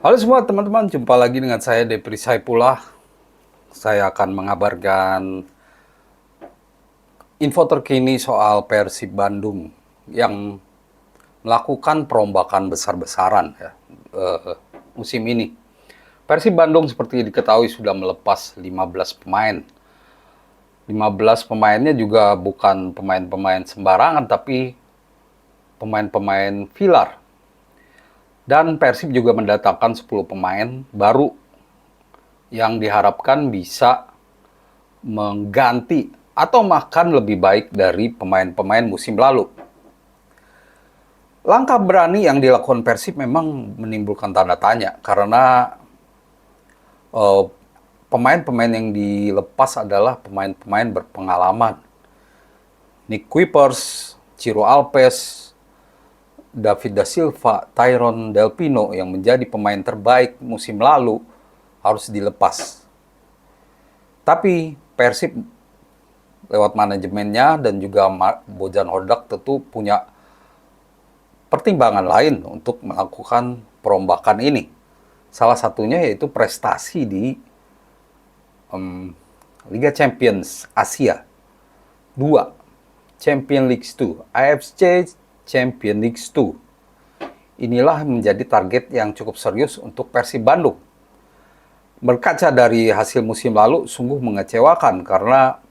Halo semua teman-teman, jumpa lagi dengan saya Depri Saipullah. Saya akan mengabarkan info terkini soal Persib Bandung yang melakukan perombakan besar-besaran ya, musim ini. Persib Bandung seperti diketahui sudah melepas 15 pemain. 15 pemainnya juga bukan pemain-pemain sembarangan, tapi pemain-pemain pilar. Dan Persib juga mendatangkan 10 pemain baru yang diharapkan bisa mengganti atau bahkan lebih baik dari pemain-pemain musim lalu. Langkah berani yang dilakukan Persib memang menimbulkan tanda tanya karena eh, pemain-pemain yang dilepas adalah pemain-pemain berpengalaman. Nick Kuipers, Ciro Alves, David da Silva, Tyron Delpino yang menjadi pemain terbaik musim lalu harus dilepas. Tapi Persib lewat manajemennya dan juga Bojan Hodak tentu punya pertimbangan lain untuk melakukan perombakan ini. Salah satunya yaitu prestasi di Liga Champions Asia 2, Champion League 2, AFC Champion League 2. Inilah menjadi target yang cukup serius untuk Persib Bandung. Berkaca dari hasil musim lalu sungguh mengecewakan karena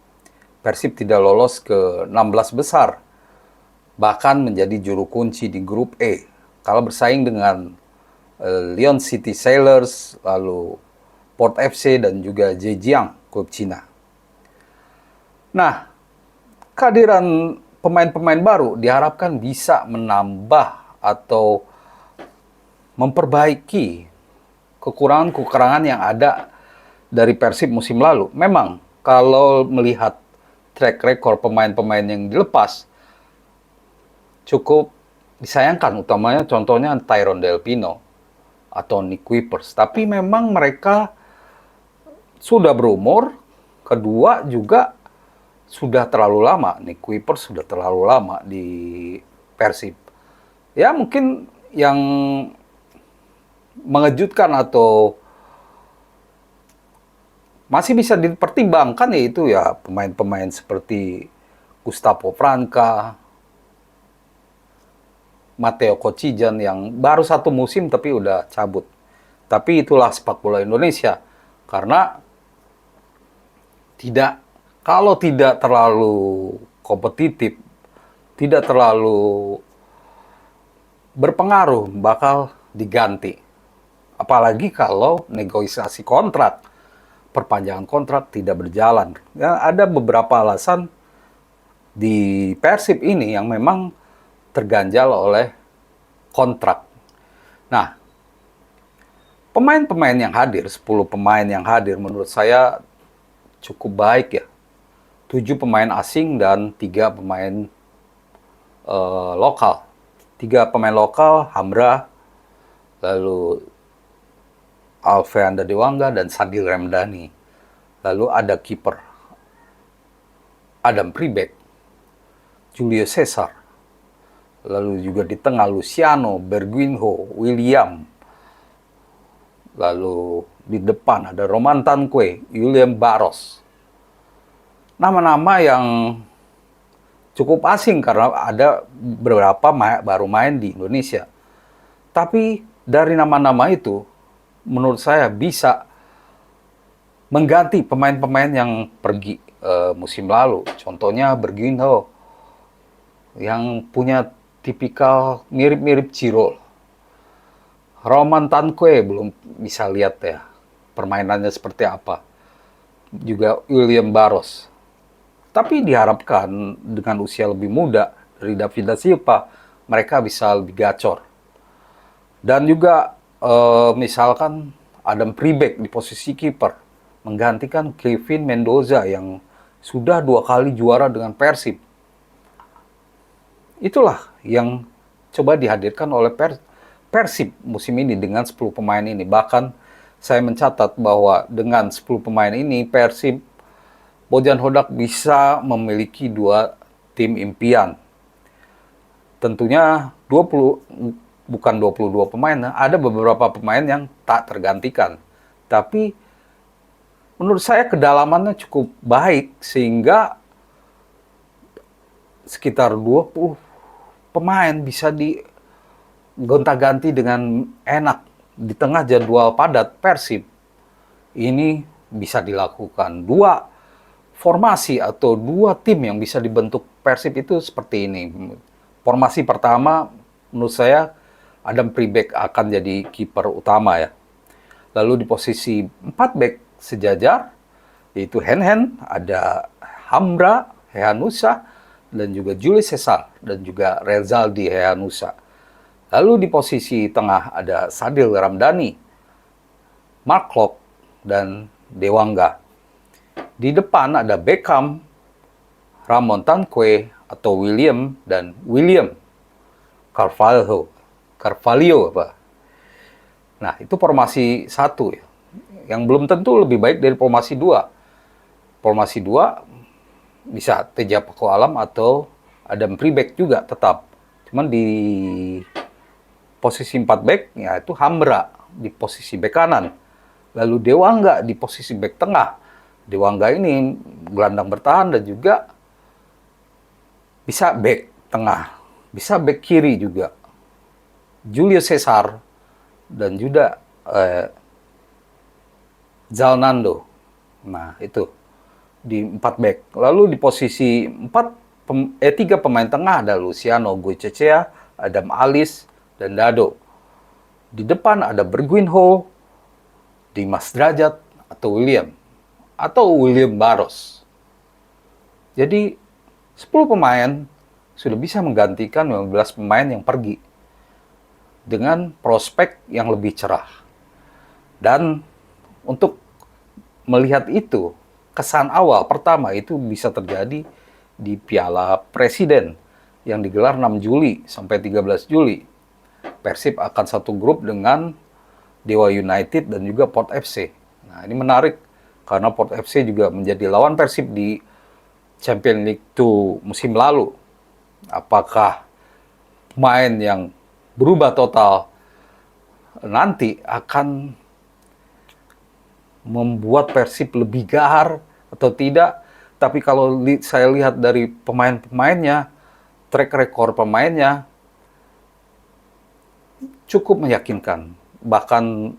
Persib tidak lolos ke 16 besar, bahkan menjadi juru kunci di grup E. Kalau bersaing dengan Lyon City Sailors, lalu Port FC dan juga Zhejiang, klub Cina. Nah, kehadiran pemain-pemain baru diharapkan bisa menambah atau memperbaiki kekurangan-kekurangan yang ada dari Persib musim lalu. Memang kalau melihat track record pemain-pemain yang dilepas cukup disayangkan, utamanya contohnya Tyron Delpino atau Nick Kuipers. Tapi memang mereka sudah berumur, kedua juga sudah terlalu lama. Nick Kuipers sudah terlalu lama di Persib. Ya mungkin yang mengejutkan atau masih bisa dipertimbangkan yaitu ya pemain-pemain seperti Gustavo Franca, Matteo Kocijan yang baru satu musim tapi udah cabut. Tapi itulah sepak bola Indonesia. Karena kalau tidak terlalu kompetitif, tidak terlalu berpengaruh, bakal diganti. Apalagi kalau negosiasi kontrak, perpanjangan kontrak tidak berjalan. Ya, ada beberapa alasan di Persib ini yang memang terganjal oleh kontrak. Nah, pemain-pemain yang hadir, 10 pemain yang hadir menurut saya cukup baik ya. 7 pemain asing dan 3 pemain lokal. 3 pemain lokal, Hamra, lalu Alfeanda Dewangga dan Sadil Remdani. Lalu ada kiper Adam Pribek, Julio Cesar. Lalu juga di tengah Luciano, Berguinho, William. Lalu di depan ada Roman Tanque, William Barros. Nama-nama yang cukup asing karena ada beberapa baru main di Indonesia. Tapi dari nama-nama itu, menurut saya bisa mengganti pemain-pemain yang pergi musim lalu. Contohnya Berguinho yang punya tipikal mirip-mirip Ciro. Roman Tanque belum bisa lihat ya permainannya seperti apa. Juga William Barros. Tapi diharapkan dengan usia lebih muda dari David da Silva, mereka bisa lebih gacor. Dan juga misalkan Adam Pribek di posisi kiper menggantikan Kevin Mendoza yang sudah 2 kali juara dengan Persib. Itulah yang coba dihadirkan oleh Persib musim ini dengan 10 pemain ini. Bahkan saya mencatat bahwa dengan 10 pemain ini Persib Bojan Hodak bisa memiliki 2 tim impian. Tentunya bukan 22 pemain, ada beberapa pemain yang tak tergantikan. Tapi menurut saya kedalamannya cukup baik sehingga sekitar 20 pemain bisa digonta-ganti dengan enak di tengah jadwal padat Persib. Ini bisa dilakukan. Dua formasi atau dua tim yang bisa dibentuk Persib itu seperti ini. Formasi pertama menurut saya Adam Pribek akan jadi kiper utama ya. Lalu di posisi 4 back sejajar yaitu Hen, ada Hamra, Hehanusa, dan juga Julius Caesar dan juga Rezaldi Hehanusa. Lalu di posisi tengah ada Sadil Ramdhani, Mark Klok, dan Dewangga. Di depan ada Beckham, Ramon Tanque atau William, dan William Carvalho apa. Nah, itu formasi 1 ya. Yang belum tentu lebih baik dari formasi 2. Formasi 2 bisa Teja Paku Alam atau Adam Pribek juga tetap. Cuman di posisi 4 back ya itu Hamra di posisi back kanan. Lalu Dewangga di posisi back tengah. Dewangga ini gelandang bertahan dan juga bisa back tengah, bisa back kiri juga. Julius Caesar dan juga Zalnando. Nah, itu di 4 back. Lalu di posisi 3 pemain tengah ada Luciano Goicechea, Adam Alis, dan Dado. Di depan ada Bergwinho, Dimas Drajat, atau William Barros. Jadi 10 pemain sudah bisa menggantikan 15 pemain yang pergi dengan prospek yang lebih cerah. Dan untuk melihat itu, kesan awal pertama itu bisa terjadi di Piala Presiden yang digelar 6 Juli sampai 13 Juli. Persib akan satu grup dengan Dewa United dan juga Port FC. Nah, ini menarik karena Port FC juga menjadi lawan Persib di Champions League 2 musim lalu. Apakah pemain yang berubah total nanti akan membuat Persib lebih gahar atau tidak? Tapi kalau saya lihat dari pemain-pemainnya, track record pemainnya cukup meyakinkan. Bahkan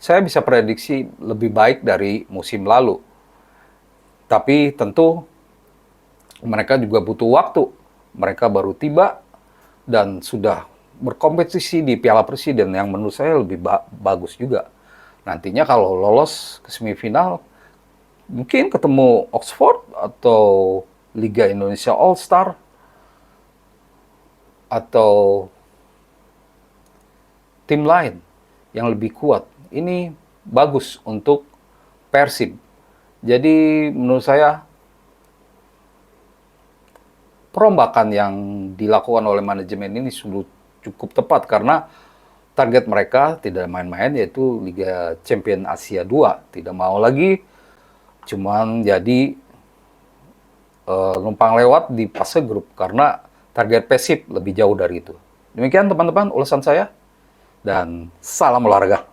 saya bisa prediksi lebih baik dari musim lalu. Tapi tentu mereka juga butuh waktu. Mereka baru tiba dan sudah berkompetisi di Piala Presiden yang menurut saya lebih bagus juga. Nantinya kalau lolos ke semifinal, mungkin ketemu Oxford atau Liga Indonesia All-Star atau tim lain yang lebih kuat. Ini bagus untuk Persib. Jadi menurut saya perombakan yang dilakukan oleh manajemen ini sudah cukup tepat karena target mereka tidak main-main yaitu Liga Champion Asia 2. Tidak mau lagi cuman jadi numpang lewat di fase grup karena target Persib lebih jauh dari itu. Demikian teman-teman ulasan saya dan salam olahraga.